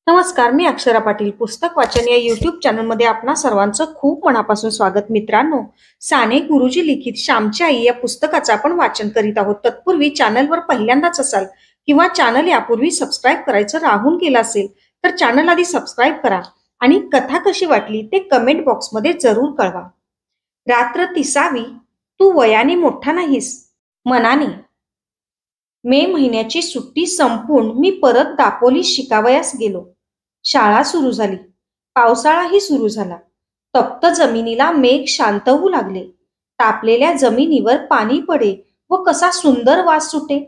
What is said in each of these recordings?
नमस्कार, मी अक्षरा पाटील. पुस्तक वाचन या यूट्यूब चॅनलमध्ये आपणा सर्वांचं खूप मनापासून स्वागत. मित्रांनो, साने गुरुजी लिखित श्यामची आई या पुस्तकाचं आपण वाचन करीत आहोत. तत्पूर्वी चॅनलवर पहिल्यांदाच असाल किंवा चॅनल यापूर्वी सबस्क्राईब करायचं राहून गेलं असेल तर चॅनल आधी सबस्क्राईब करा आणि कथा कशी वाटली ते कमेंट बॉक्समध्ये जरूर कळवा. रात्र 30वी. तू वयाने मोठा नाहीस, मनाने. मे महिन्याची सुट्टी संपून मी परत दापोलीत शिकावयास गेलो. शाळा सुरू झाली. पावसाळाही सुरू झाला. तप्त जमिनीला मेघ शांत होऊ लागले. तापलेल्या जमिनीवर पाणी पडे व कसा सुंदर वास सुटे.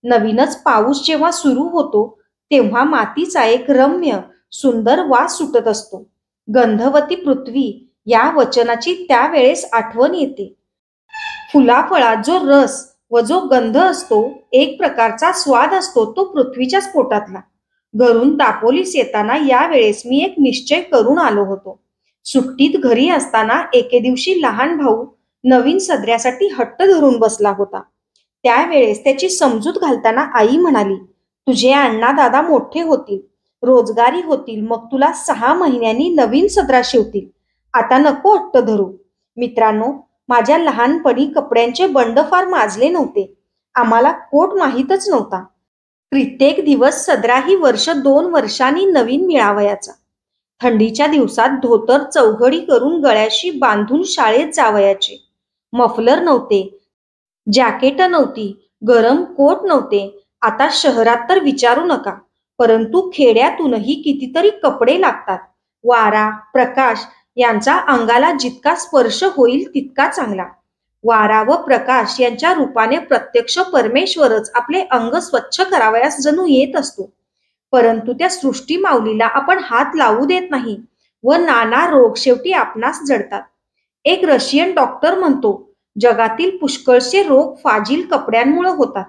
नवीनच पाऊस जेव्हा सुरू होतो तेव्हा मातीचा एक रम्य सुंदर वास सुटत असतो. गंधवती पृथ्वी या वचनाची त्यावेळेस आठवण येते. फुलाफळात जो रस व जो गंध असतो, एक प्रकारचा स्वाद असतो, तो पृथ्वीच्याच पोटातला. घरून दापोलीस येताना यावेळेस मी एक निश्चय करून आलो होतो. सुट्टीत घरी असताना एके दिवशी लहान भाऊ नवीन सदऱ्यासाठी हट्ट धरून बसला होता. त्यावेळेस त्याची समजूत घालताना आई म्हणाली, तुझे अण्णा दादा मोठे होतील, रोजगारी होतील, मग तुला 6 महिन्यांनी नवीन सदरा शिवतील. आता नको हट्ट धरू. मित्रांनो, माझ्या लहानपणी कपड्यांचे बंड फार माजले नव्हते. आम्हाला कोट माहीतच नव्हता. कित्येक दिवस सदराही वर्ष 2 वर्षांनी नवीन मिळावयाचा. थंडीच्या दिवसात धोतर चौघडी करून गळ्याशी बांधून शाळेत जावयाचे. मफलर नव्हते, जॅकेट नव्हती, गरम कोट नव्हते. आता शहरात तर विचारू नका, परंतु खेड्यातूनही कितीतरी कपडे लागतात. वारा, प्रकाश यांचा अंगाला जितका स्पर्श होईल तितका चांगला. वारा व प्रकाश यांच्या रूपाने प्रत्यक्ष परमेश्वरच आपले अंग स्वच्छ करावयास जणू येत असतो. परंतु त्या सृष्टी माऊलीला आपण हात लावू देत नाही व नाना रोग शेवटी आपणास जडतात. एक रशियन डॉक्टर म्हणतो, जगातील पुष्कळसे रोग फाजील कपड्यांमुळे होतात.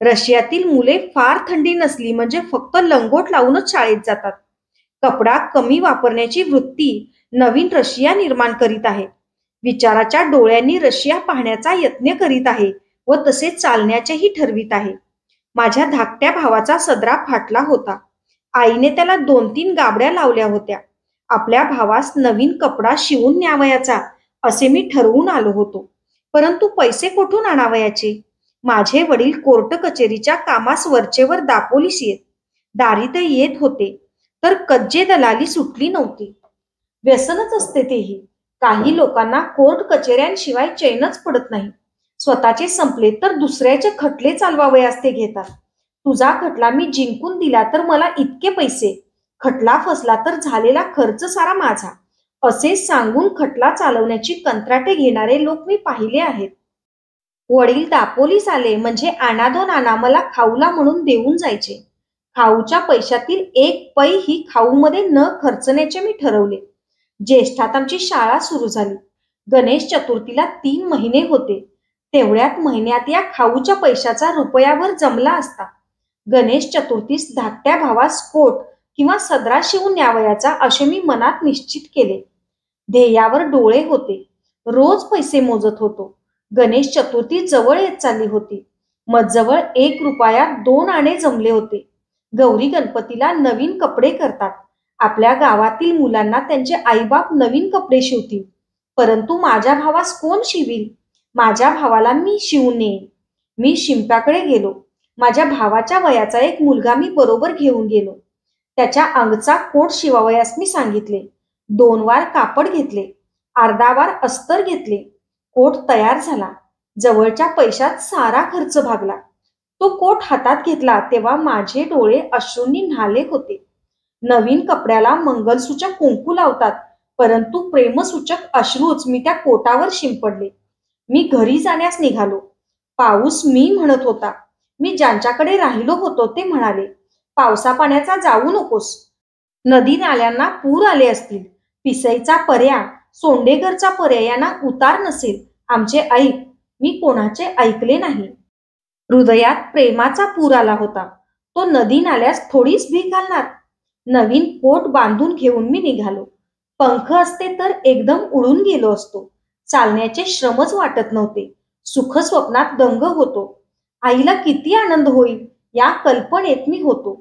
रशियातील मुले फार थंडी नसली म्हणजे फक्त लंगोट लावूनच शाळेत जातात. कपडा कमी वापरण्याची वृत्ती नवीन रशिया निर्माण करीत आहे. विचाराच्या डोळ्यांनी रशिया पाहण्याचा यत्न करीत आहे व तसे चालण्याचेही ठरवित आहे. माझ्या धाकट्या भावाचा सदरा फाटला होता. आईने त्याला 2-3 गाबड्या लावल्या होत्या. आपल्या भावास नवीन कपडा शिवून न्यावयाचा असे मी ठरवून आलो होतो. परंतु पैसे कुठून आणावयाचे? माझे वडील कोर्ट कचेरीच्या कामास वरचेवर दापोलीस येत. दारीत येत होते तर कज्जे दलाली सुटली नव्हती. व्यसनच असते तेही. काही लोकांना कोर्ट कचेऱ्यांशिवाय चैनच पडत नाही. स्वतःचे संपले तर दुसऱ्याचे खटले चालवावयास ते घेतात. तुझा खटला मी जिंकून दिला तर मला इतके पैसे, खटला फसला तर झालेला खर्च सारा माझा, असे सांगून खटला चालवण्याची कंत्राटे घेणारे लोक मी पाहिले आहेत. वडील दापोलीस आले म्हणजे आणादो नाना मला खाऊला म्हणून देऊन जायचे. खाऊच्या पैशातील 1 पै ही खाऊमध्ये न खर्चण्याचे मी ठरवले. ज्येष्ठात आमची शाळा सुरू झाली. गणेश चतुर्थीला 3 महिने होते. तेवढ्यात महिन्यात या खाऊच्या पैशाचा रुपयावर जमला असता. गणेश चतुर्थीस धाकट्या भावास कोट किंवा सदरा शिवून न्यावयाचा असे मी मनात निश्चित केले. ध्येयावर डोळे होते. रोज पैसे मोजत होतो. गणेश चतुर्थी जवळ येत चालली होती. मजवळ 1 रुपयात 2 आणे जमले होते. गौरी गणपतीला नवीन कपडे करतात. आपल्या गावातील मुलांना त्यांचे आईबाप नवीन कपडे शिवतील. परंतु माझ्या भावास कोण शिवील? माझ्या भावाला मी शिवून नेईन. मी शिंप्याकडे गेलो. माझ्या भावाच्या वयाचा एक मुलगा मी बरोबर घेऊन गेलो. त्याच्या अंगचा कोट शिवावयास मी सांगितले. 2 वार कापड घेतले. अर्धा वार अस्तर घेतले. कोट तयार झाला. जवळच्या पैशात सारा खर्च भागला. तो कोट हातात घेतला तेव्हा माझे डोळे अश्रूंनी न्हाले होते. नवीन कपड्याला मंगलसूचक कुंकू लावतात, परंतु प्रेमसूचक अश्रूच मी त्या कोटावर शिंपडले. मी घरी जाण्यास निघालो. पाऊस मी म्हणत होता. मी ज्यांच्याकडे राहिलो होतो ते म्हणाले, पावसा पाण्याचा जाऊ नकोस. नदी नाल्यांना पूर आले असतील. पिसईचा पर्या, सोंडेगरचा पर्या यांना उतार नसेल. आमचे ऐक. मी कोणाचे ऐकले नाही. हृदयात प्रेमाचा पूर आला होता. तो नदी नाल्यास थोडीच भीक घालणार. नवीन कोट बांधून घेऊन मी निघालो. पंख असते तर एकदम उडून गेलो असतो. चालण्याचे श्रमच वाटत नव्हते. सुख स्वप्नात दंग होतो. आईला किती आनंद होईल या कल्पनेत मी होतो.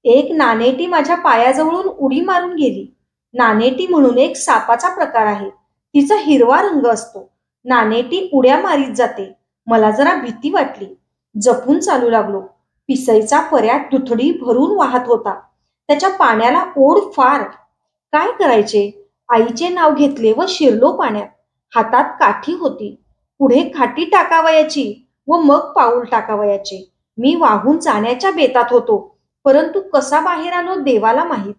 एक नानेटी माझ्या पायाजवळून उडी मारून गेली. नानेटी म्हणून एक सापाचा प्रकार आहे. तिचा हिरवा रंग असतो. नानेटी उड्या मारीत जाते. मला जरा भीती वाटली. जपून चालू लागलो. पिसईचा पर्या दुथडी भरून वाहत होता. त्याच्या पाण्याला ओढ फार. काय करायचे? आईचे नाव घेतले व शिरलो पाण्यात. हातात काठी होती. पुढे काठी टाकावयाची व मग पाऊल टाकावयाचे. मी वाहून जाण्याच्या बेतात होतो, परंतु कसा बाहेर आलो देवाला माहीत.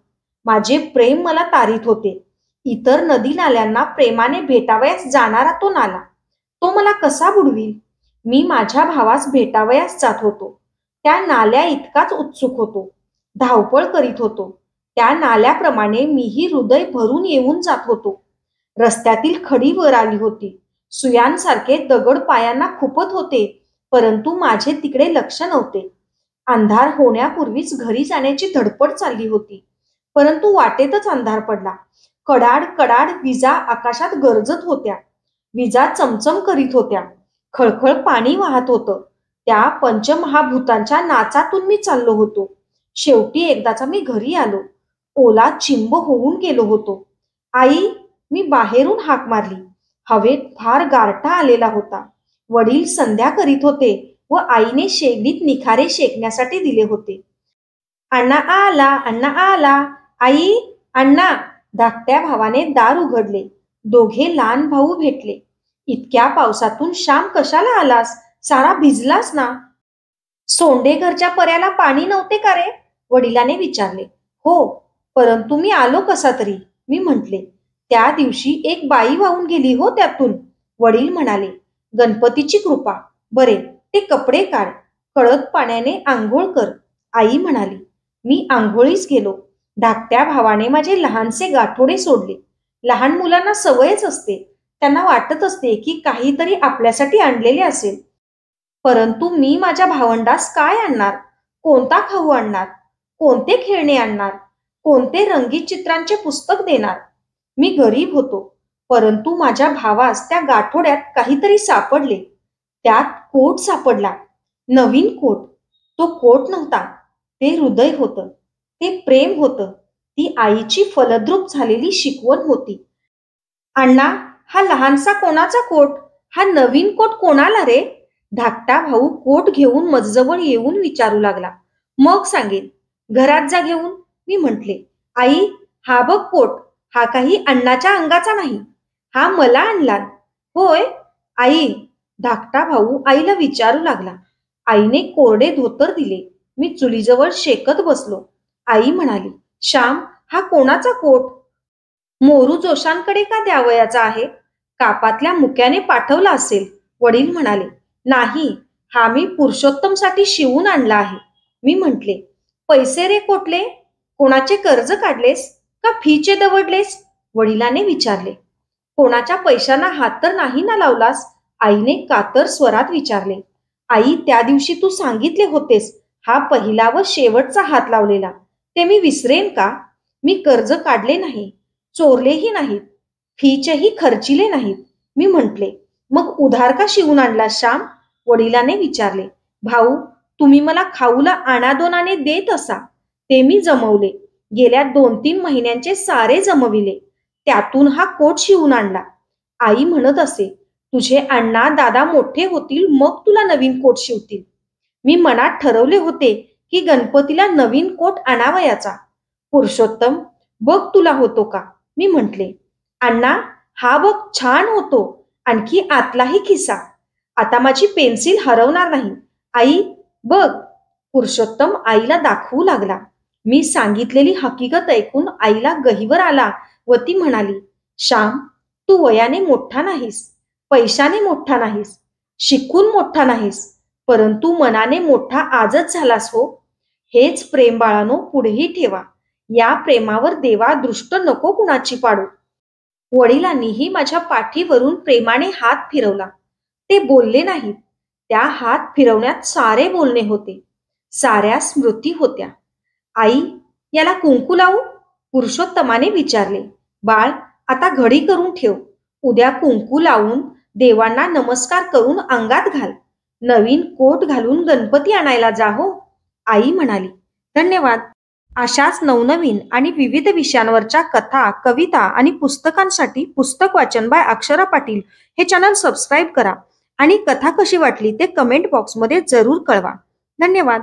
माझे प्रेम मला तारीत होते. इतर नदी नाल्यांना प्रेमाने भेटावयास जाणारा तो नाला, तो मला कसा बुडवील? मी माझ्या भावास भेटावयास जात होतो. त्या नाल्या इतकाच उत्सुक होतो. धावपळ करीत होतो. त्या नाल्याप्रमाणे मीही हृदय भरून येऊन जात होतो. रस्त्यातील खडी वर आली होती. सुयांसारखे दगड पायांना खुपत होते, परंतु माझे तिकडे लक्ष नव्हते. अंधार होण्यापूर्वीच घरी जाण्याची धडपड चालली होती, परंतु वाटेतच अंधार पडला. कडाड कडाड विजा आकाशात गरजत होत्या. विजा चमचम करीत होत्या. खळखळ पाणी वाहत होतं. त्या पंचमहाभूतांच्या नाचातून मी चाललो होतो. शेवटी एकदाचा मी घरी आलो. ओला चिंब होऊन गेलो होतो. आई, मी बाहेरून हाक मारली. हवेत फार गारठा आलेला होता. वडील संध्या करीत होते व आईने शेगडीत निखारे शेकण्यासाठी दिले होते. अण्णा आला, अण्णा आला. आई, अण्णा. धाकट्या भावाने दार उघडले. दोघे लहान भाऊ भेटले. इतक्या पावसातून श्याम कशाला आलास? सारा भिजलास ना? सोंडेघरच्या पर्याला पाणी नव्हते का रे? वडिलाने विचारले. हो, परंतु मी आलो कसा तरी, मी म्हटले. त्या दिवशी एक बाई वाहून गेली हो त्यातून, वडील म्हणाले. गणपतीची कृपा. बरे, ते कपडे काढ. कळत पाण्याने आंघोळ कर, आई म्हणाली. मी आंघोळीस गेलो. धाकट्या भावाने माझे लहानसे गाठोडे सोडले. लहान मुलांना सवयच असते. त्यांना वाटत असते की काहीतरी आपल्यासाठी आणलेले असेल. परंतु मी माझ्या भावंडास काय आणणार? कोणता खाऊ आणणार? कोणते खेळणे आणणार? कोणते रंगीत चित्रांचे पुस्तक देणार? मी गरीब होतो, परंतु माझ्या भावास त्या गाठोड्यात काहीतरी सापडले. त्यात कोट सापडला. नवीन कोट. तो कोट नव्हता, ते हृदय होतं. ते प्रेम होतं. ती आईची फलद्रूप झालेली शिकवण होती. अण्णा, हा लहानसा कोणाचा कोट? हा नवीन कोट कोणाला रे? धाकटा भाऊ कोट घेऊन मजजवळ येऊन विचारू लागला. मग सांगेन. घरात जा घेऊन, मी म्हटले. आई, हा बघ कोट. हा काही अण्णाच्या अंगाचा नाही. हा मला आणला. होय आई? धाकटा भाऊ आईला विचारू लागला. आईने कोरडे धोतर दिले. मी चुलीजवळ शेकत बसलो. आई म्हणाली. श्याम, हा कोणाचा कोट? मोरू जोशांकडे का द्यावयाचा आहे? कापातल्या मुक्याने पाठवला असेल, वडील म्हणाले. नाही, हा मी पुरुषोत्तमसाठी शिवून आणला आहे, मी म्हटले. पैसे रे कोटले? कोणाचे कर्ज काढलेस का फीचे दवडलेस? वडिलांनी विचारले. कोणाच्या पैशांना हात तर नाही ना लावलास? आईने कातर स्वरात विचारले. आई, त्या दिवशी तू सांगितले होतेस, हा पहिला व शेवटचा हात लावलेला. ते मी विसरेन का? मी कर्ज काढले नाही, चोरलेही नाहीत, फीचेही खर्चिले नाहीत, मी म्हटले. मग उधार का शिवून आणला श्याम? वडिलांनी विचारले. भाऊ, तुम्ही मला खाऊला आणादोनाने देत असा, ते मी जमवले. गेल्या 2-3 महिन्यांचे सारे जमविले. त्यातून हा कोट शिवून आणला. आई म्हणत असे, तुझे अण्णा दादा मोठे होतील मग तुला नवीन कोट शिवतील. मी मनात ठरवले होते की गणपतीला नवीन कोट आणावयाचा. पुरुषोत्तम, बघ तुला होतो का, मी म्हटले. अण्णा, हा बघ छान होतो. आणखी आतलाही खिसा. आता माझी पेन्सिल हरवणार नाही. आई, बघ. पुरुषोत्तम आईला दाखवू लागला. मी सांगितलेली हकीकत ऐकून आईला गहिवर आला व ती म्हणाली. श्याम, तू वयाने मोठा नाहीस, पैशाने मोठा नाहीस, शिकून मोठा नाहीस, परंतु मनाने मोठा आजच झालास हो. हेच प्रेम बाळानो पुढेही ठेवा. या प्रेमावर देवा दृष्ट नको कुणाची पाडू. वडिलांनीही माझ्या पाठीवरून प्रेमाने हात फिरवला. ते बोलले नाहीत. त्या हात फिरवण्यात सारे बोलणे होते, साऱ्या स्मृती होत्या. आई, याला कुंकू लावू? पुरुषोत्तमाने विचारले. बाळ, आता घडी करून ठेव. उद्या कुंकू लावून देवांना नमस्कार करून अंगात घाल. नवीन कोट घालून गणपती आणायला जा हो, आई म्हणाली. धन्यवाद. अशाच नवनवीन आणि विविध विषयांवरच्या कथा, कविता आणि पुस्तकांसाठी पुस्तक वाचन बाय अक्षरा पाटील हे चॅनल सबस्क्राईब करा आणि कथा कशी वाटली ते कमेंट बॉक्समध्ये जरूर कळवा. धन्यवाद.